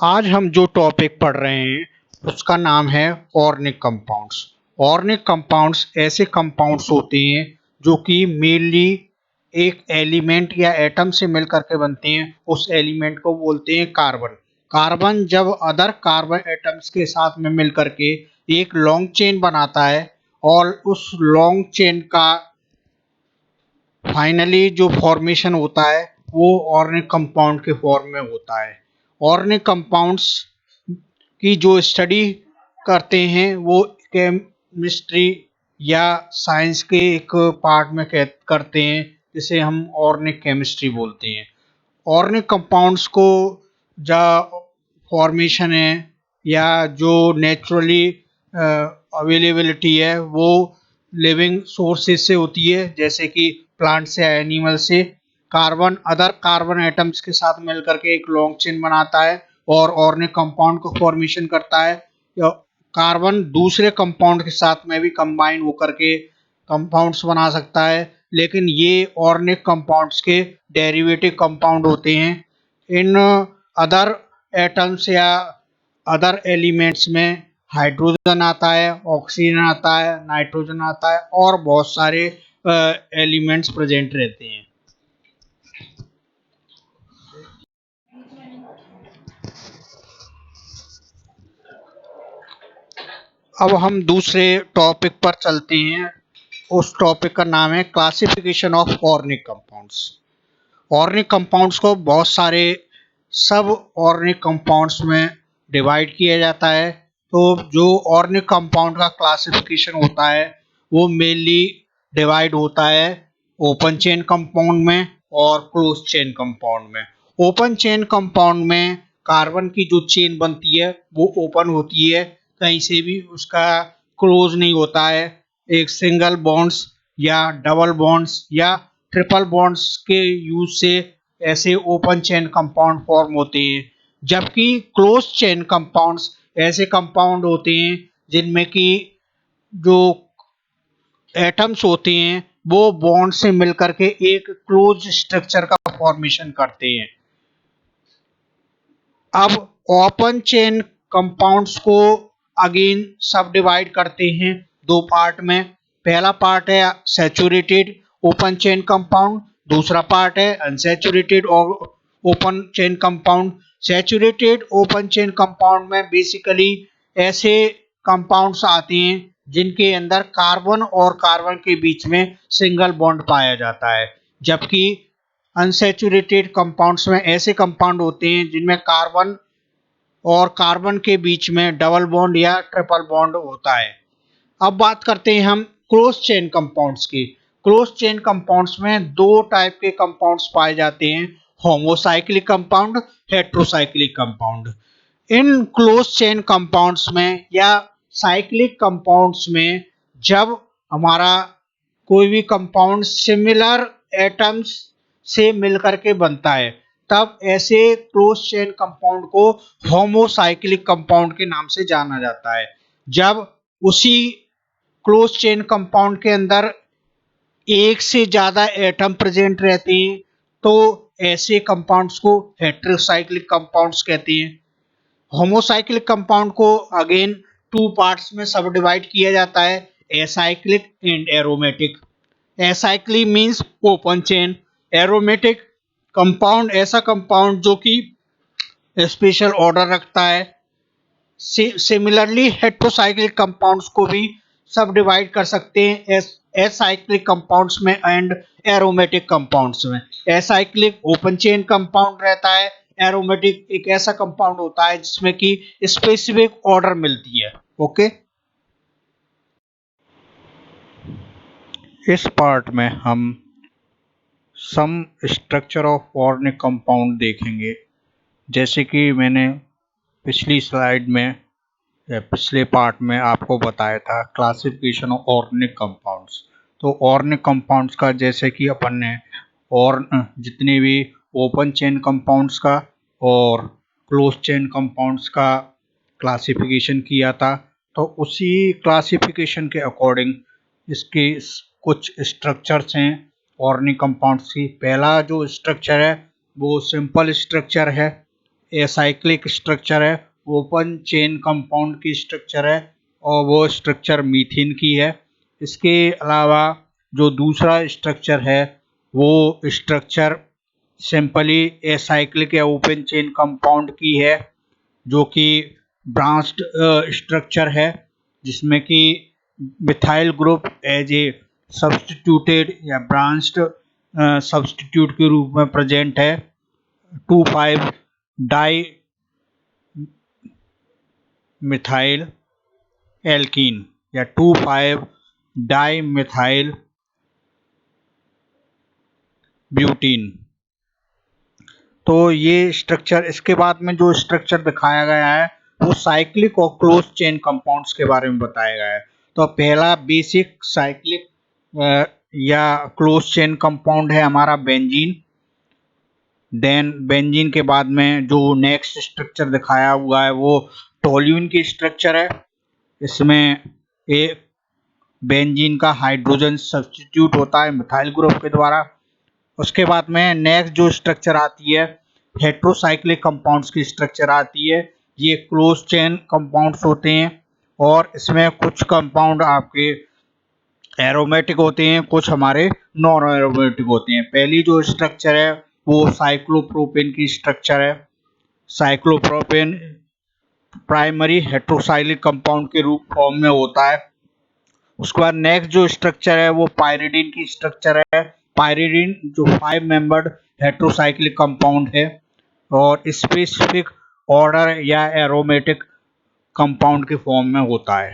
आज हम जो टॉपिक पढ़ रहे हैं उसका नाम है ऑर्गेनिक कंपाउंड्स। ऑर्गेनिक कंपाउंड्स ऐसे कंपाउंड्स होते हैं जो कि मेनली एक एलिमेंट या एटम से मिलकर के बनते हैं। उस एलिमेंट को बोलते हैं कार्बन। कार्बन जब अदर कार्बन एटम्स के साथ में मिलकर के एक लॉन्ग चेन बनाता है और उस लॉन्ग चेन का फाइनली जो फॉर्मेशन होता है वो ऑर्गेनिक कंपाउंड के फॉर्म में होता है। ऑर्गेनिक कंपाउंड्स की जो स्टडी करते हैं वो केमिस्ट्री या साइंस के एक पार्ट में करते हैं, जिसे हम ऑर्गेनिक केमिस्ट्री बोलते हैं। ऑर्गेनिक कंपाउंड्स को जो फॉर्मेशन है या जो नेचुरली अवेलेबिलिटी है वो लिविंग सोर्सेज से होती है, जैसे कि प्लांट से, एनिमल से। कार्बन अदर कार्बन एटम्स के साथ मिलकर के एक लॉन्ग चेन बनाता है और ऑर्गेनिक कंपाउंड को फॉर्मेशन करता है। कार्बन दूसरे कंपाउंड के साथ में भी कंबाइन होकर के कंपाउंड्स बना सकता है, लेकिन ये ऑर्गेनिक कंपाउंड्स के डेरिवेटिव कंपाउंड होते हैं। इन अदर एटम्स या अदर एलिमेंट्स में हाइड्रोजन आता है, ऑक्सीजन आता है, नाइट्रोजन आता है और बहुत सारे एलिमेंट्स प्रेजेंट रहते हैं। अब हम दूसरे टॉपिक पर चलते हैं। उस टॉपिक का नाम है classification of organic compounds. Organic compounds को बहुत सारे सब ऑर्गेनिक कंपाउंड्स में डिवाइड किया जाता है। तो जो ऑर्गेनिक कंपाउंड का क्लासिफिकेशन होता है वो मेनली डिवाइड होता है ओपन चेन कंपाउंड में और क्लोज चेन कंपाउंड में। ओपन चेन कंपाउंड में कार्बन की जो चेन बनती है वो ओपन होती है, कहीं से भी उसका क्लोज नहीं होता है। एक सिंगल बॉन्ड्स या डबल बॉन्ड्स या ट्रिपल बॉन्ड्स के यूज से ऐसे ओपन चेन कंपाउंड फॉर्म होते हैं। जबकि क्लोज चेन कंपाउंड्स ऐसे कंपाउंड होते हैं जिनमें कि जो एटम्स होते हैं वो बॉन्ड से मिलकर के एक क्लोज स्ट्रक्चर का फॉर्मेशन करते हैं। अब ओपन चेन कंपाउंड्स को अगेन सब डिवाइड करते हैं दो पार्ट में। पहला पार्ट है सैचुरेटेड ओपन चेन कंपाउंड, दूसरा पार्ट है unsaturated open chain compound. Saturated open chain compound में बेसिकली ऐसे कंपाउंड्स आते हैं जिनके अंदर कार्बन और कार्बन के बीच में सिंगल बॉन्ड पाया जाता है। जबकि अनसैचुरेटेड कंपाउंड्स में ऐसे कंपाउंड होते हैं जिनमें कार्बन और कार्बन के बीच में डबल बॉन्ड या ट्रिपल बॉन्ड होता है। अब बात करते हैं हम क्लोज चेन कंपाउंड्स की। क्लोज चेन कंपाउंड्स में दो टाइप के कंपाउंड्स पाए जाते हैं, homocyclic compound, heterocyclic compound. In close chain compounds में या साइक्लिक कंपाउंड्स में जब हमारा कोई भी कंपाउंड सिमिलर एटम्स से मिलकर के बनता है तब ऐसे क्लोज चेन कंपाउंड को होमोसाइक्लिक कंपाउंड के नाम से जाना जाता है। जब उसी क्लोज चेन कंपाउंड के अंदर एक से ज्यादा एटम प्रेजेंट रहते हैं तो ऐसे कंपाउंड्स को हेट्रोसाइक्लिक कंपाउंड्स कहते हैं। होमोसाइक्लिक कंपाउंड को अगेन टू पार्ट्स में सब डिवाइड किया जाता है, acyclic and aromatic. Acyclic means open chain, aromatic compound ऐसा कंपाउंड जो कि स्पेशल ऑर्डर रखता है। सिमिलरली हेट्रोसाइक्लिक कंपाउंड्स को भी सब डिवाइड कर सकते हैं एसाइक्लिक कंपाउंड्स में एंड एरोमेटिक कंपाउंड्स में। एसाइक्लिक ओपन चेन कंपाउंड रहता है, एरोमेटिक एक ऐसा कंपाउंड होता है जिसमें कि स्पेसिफिक ऑर्डर मिलती है। ओके, इस पार्ट में हम some structure of organic compound देखेंगे। जैसे कि मैंने पिछली स्लाइड में या पिछले पार्ट में आपको बताया था क्लासिफिकेशन ऑफ ऑर्गेनिक कंपाउंड्स। तो ऑर्गेनिक कंपाउंड्स का जैसे कि अपन ने और जितने भी ओपन चेन कंपाउंड्स का और क्लोज चेन कंपाउंड्स का क्लासिफिकेशन किया था, तो उसी क्लासिफिकेशन के अकॉर्डिंग इसके कुछ स्ट्रक्चर्स हैं ऑर्गेनिक कंपाउंड्स की। पहला जो स्ट्रक्चर है वो सिंपल स्ट्रक्चर है, एसाइक्लिक स्ट्रक्चर है, ओपन चेन कंपाउंड की स्ट्रक्चर है और वो स्ट्रक्चर मीथेन की है। इसके अलावा जो दूसरा स्ट्रक्चर है वो स्ट्रक्चर सिंपली एसाइक्लिक या ओपन चेन कंपाउंड की है, जो कि ब्रांच्ड स्ट्रक्चर है, जिसमें कि methyl group as a substituted या ब्रांच्ड सब्स्टिट्यूट के रूप में प्रेजेंट है 2,5 डाई मिथाइल एल्कीन या 2,5 डाई मिथाइल ब्यूटीन। तो ये स्ट्रक्चर, इसके बाद में जो स्ट्रक्चर दिखाया गया है वो साइक्लिक और क्लोज चेन कंपाउंड्स के बारे में बताया गया है। तो पहला बेसिक साइक्लिक या क्लोज चेन कंपाउंड है हमारा बेंजीन। देन बेंजीन के बाद में जो नेक्स्ट स्ट्रक्चर दिखाया हुआ है वो टोल्यूइन की स्ट्रक्चर है। इसमें एक बेंजीन का हाइड्रोजन सब्स्टिट्यूट होता है मिथाइल ग्रुप के द्वारा। उसके बाद में नेक्स्ट जो स्ट्रक्चर आती है हेट्रोसाइक्लिक कंपाउंड्स की स्ट्रक्चर आती है। ये क्लोज चेन कंपाउंड्स होते हैं और इसमें कुछ कंपाउंड आपके एरोमेटिक होते हैं, कुछ हमारे नॉन एरोमेटिक होते हैं। पहली जो स्ट्रक्चर है वो साइक्लोप्रोपेन की स्ट्रक्चर है। साइक्लोप्रोपेन प्राइमरी हेट्रोसाइक्लिक कंपाउंड के रूप फॉर्म में होता है। उसके बाद नेक्स्ट जो स्ट्रक्चर है वो पायरिडीन की स्ट्रक्चर है। पायरिडीन जो 5 मेंबर्ड हेट्रोसाइक्लिक कंपाउंड है और स्पेसिफिक ऑर्डर या एरोमेटिक कंपाउंड के फॉर्म में होता है।